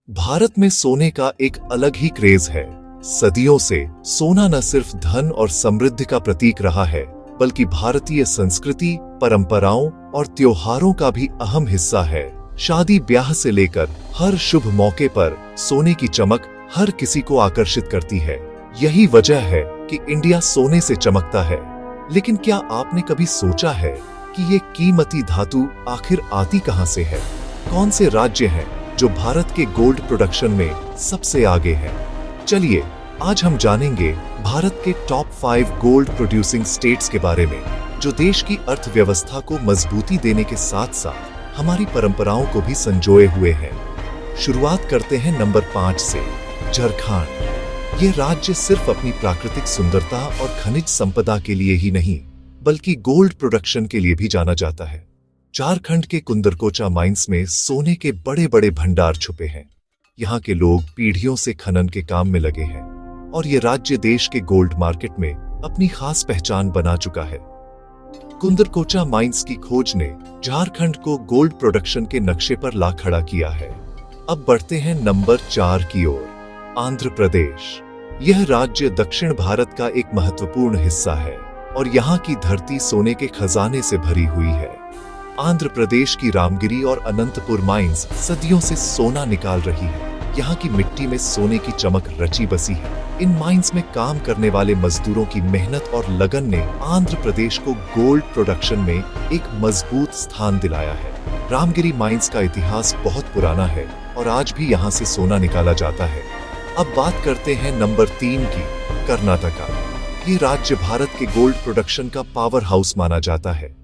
भारत में सोने का एक अलग ही क्रेज है। सदियों से सोना न सिर्फ धन और समृद्धि का प्रतीक रहा है, बल्कि भारतीय संस्कृति, परंपराओं और त्योहारों का भी अहम हिस्सा है। शादी ब्याह से लेकर हर शुभ मौके पर सोने की चमक हर किसी को आकर्षित करती है। यही वजह है कि इंडिया सोने से चमकता है। लेकिन क्या आपने कभी सोचा है कि ये कीमती धातु आखिर आती कहां से है? कौन से राज्य हैं जो भारत के गोल्ड प्रोडक्शन में सबसे आगे हैं? चलिए आज हम जानेंगे भारत के टॉप 5 गोल्ड प्रोड्यूसिंग स्टेट्स के बारे में, जो देश की अर्थव्यवस्था को मजबूती देने के साथ साथ हमारी परंपराओं को भी संजोए हुए हैं। शुरुआत करते हैं नंबर 5 से, झारखंड। ये राज्य सिर्फ अपनी प्राकृतिक सुंदरता और खनिज संपदा के लिए ही नहीं, बल्कि गोल्ड प्रोडक्शन के लिए भी जाना जाता है। झारखंड के कुंदरकोचा माइंस में सोने के बड़े बड़े भंडार छुपे हैं। यहाँ के लोग पीढ़ियों से खनन के काम में लगे हैं और ये राज्य देश के गोल्ड मार्केट में अपनी खास पहचान बना चुका है। कुंदरकोचा माइंस की खोज ने झारखंड को गोल्ड प्रोडक्शन के नक्शे पर ला खड़ा किया है। अब बढ़ते हैं नंबर 4 की ओर, आंध्र प्रदेश। यह राज्य दक्षिण भारत का एक महत्वपूर्ण हिस्सा है और यहाँ की धरती सोने के खजाने से भरी हुई है। आंध्र प्रदेश की रामगिरी और अनंतपुर माइंस सदियों से सोना निकाल रही है। यहाँ की मिट्टी में सोने की चमक रची बसी है। इन माइंस में काम करने वाले मजदूरों की मेहनत और लगन ने आंध्र प्रदेश को गोल्ड प्रोडक्शन में एक मजबूत स्थान दिलाया है। रामगिरी माइंस का इतिहास बहुत पुराना है और आज भी यहाँ से सोना निकाला जाता है। अब बात करते हैं नंबर 3 की, कर्नाटका। ये राज्य भारत के गोल्ड प्रोडक्शन का पावर हाउस माना जाता है।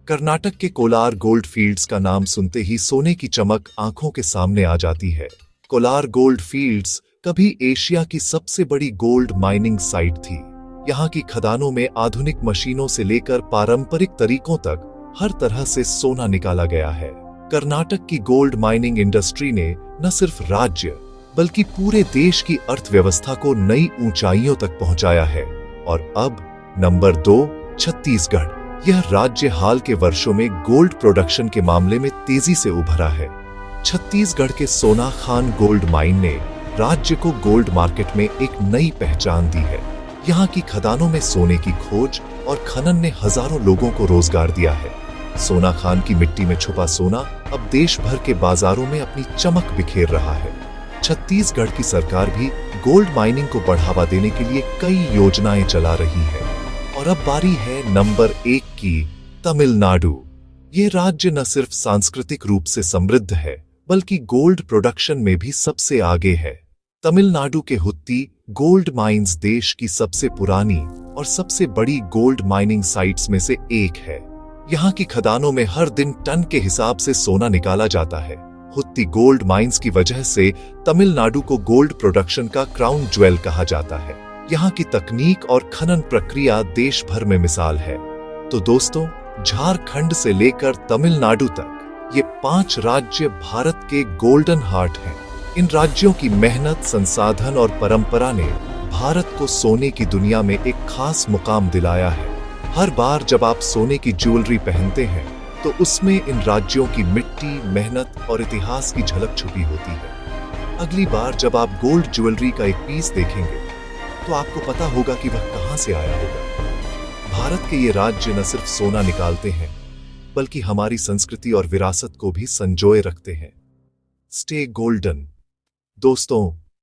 कर्नाटक के कोलार गोल्ड फील्ड्स का नाम सुनते ही सोने की चमक आंखों के सामने आ जाती है। कोलार गोल्ड फील्ड्स कभी एशिया की सबसे बड़ी गोल्ड माइनिंग साइट थी। यहाँ की खदानों में आधुनिक मशीनों से लेकर पारंपरिक तरीकों तक हर तरह से सोना निकाला गया है। कर्नाटक की गोल्ड माइनिंग इंडस्ट्री ने न सिर्फ राज्य बल्कि पूरे देश की अर्थव्यवस्था को नई ऊंचाइयों तक पहुंचाया है। और अब नंबर 2, छत्तीसगढ़। यह राज्य हाल के वर्षों में गोल्ड प्रोडक्शन के मामले में तेजी से उभरा है। छत्तीसगढ़ के सोना खान गोल्ड माइन ने राज्य को गोल्ड मार्केट में एक नई पहचान दी है। यहाँ की खदानों में सोने की खोज और खनन ने हजारों लोगों को रोजगार दिया है। सोना खान की मिट्टी में छुपा सोना अब देश भर के बाजारों में अपनी चमक बिखेर रहा है। छत्तीसगढ़ की सरकार भी गोल्ड माइनिंग को बढ़ावा देने के लिए कई योजनाएं चला रही है। और अब बारी है नंबर 1 की, तमिलनाडु। ये राज्य न सिर्फ सांस्कृतिक रूप से समृद्ध है, बल्कि गोल्ड प्रोडक्शन में भी सबसे आगे है। तमिलनाडु के हुत्ती गोल्ड माइंस देश की सबसे पुरानी और सबसे बड़ी गोल्ड माइनिंग साइट्स में से एक है। यहाँ की खदानों में हर दिन टन के हिसाब से सोना निकाला जाता है। हुत्ती गोल्ड माइंस की वजह से तमिलनाडु को गोल्ड प्रोडक्शन का क्राउन ज्वेल कहा जाता है। यहाँ की तकनीक और खनन प्रक्रिया देश भर में मिसाल है। तो दोस्तों, झारखंड से लेकर तमिलनाडु तक ये 5 राज्य भारत के गोल्डन हार्ट हैं। इन राज्यों की मेहनत, संसाधन और परंपरा ने भारत को सोने की दुनिया में एक खास मुकाम दिलाया है। हर बार जब आप सोने की ज्वेलरी पहनते हैं तो उसमें इन राज्यों की मिट्टी, मेहनत और इतिहास की झलक छुपी होती है। अगली बार जब आप गोल्ड ज्वेलरी का एक पीस देखेंगे तो आपको पता होगा कि वह कहां से आया होगा। भारत के ये राज्य न सिर्फ सोना निकालते हैं, बल्कि हमारी संस्कृति और विरासत को भी संजोए रखते हैं। स्टे गोल्डन दोस्तों।